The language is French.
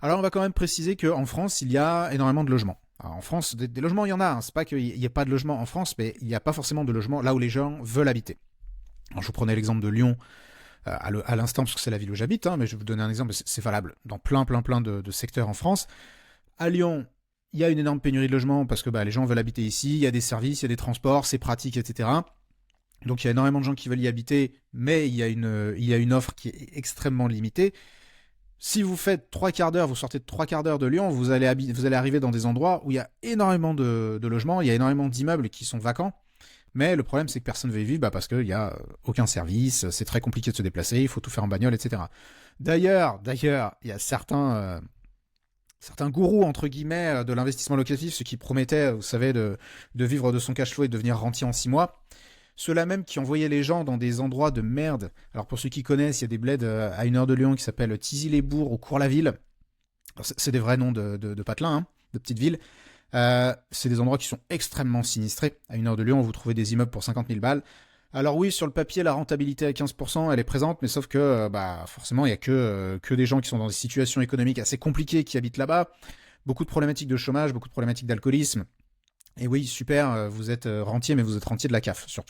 Alors on va quand même préciser qu'en France, il y a énormément de logements. Alors, en France, des logements, il y en a. Hein. C'est pas qu'il n'y a pas de logements en France, mais il n'y a pas forcément de logements là où les gens veulent habiter. Alors, je vous prenais l'exemple de Lyon à l'instant, parce que c'est la ville où j'habite, hein, mais je vais vous donner un exemple, c'est valable dans plein de secteurs en France. À Lyon, il y a une énorme pénurie de logements parce que les gens veulent habiter ici, il y a des services, il y a des transports, c'est pratique, etc. Donc il y a énormément de gens qui veulent y habiter, mais il y a une offre qui est extrêmement limitée. Si vous faites 3 quarts d'heure, vous sortez de 3 quarts d'heure de Lyon, vous allez arriver dans des endroits où il y a énormément de logements, il y a énormément d'immeubles qui sont vacants. Mais le problème, c'est que personne ne veut y vivre parce qu'il n'y a aucun service, c'est très compliqué de se déplacer, il faut tout faire en bagnole, etc. D'ailleurs, il y a certains gourous, entre guillemets, de l'investissement locatif, ceux qui promettaient, vous savez, de vivre de son cash flow et de devenir rentier en 6 mois. Ceux-là même qui envoyaient les gens dans des endroits de merde. Alors pour ceux qui connaissent, il y a des bleds à 1 heure de Lyon qui s'appellent Tizy-les-Bourgs ou Cours-la-Ville. C'est des vrais noms de patelins, hein, de petites villes. C'est des endroits qui sont extrêmement sinistrés. À 1 heure de Lyon, vous trouvez des immeubles pour 50 000 balles. Alors oui, sur le papier, la rentabilité à 15%, elle est présente, mais sauf que forcément, il n'y a que des gens qui sont dans des situations économiques assez compliquées qui habitent là-bas. Beaucoup de problématiques de chômage, beaucoup de problématiques d'alcoolisme. Et oui, super, vous êtes rentier, mais vous êtes rentier de la CAF, surtout.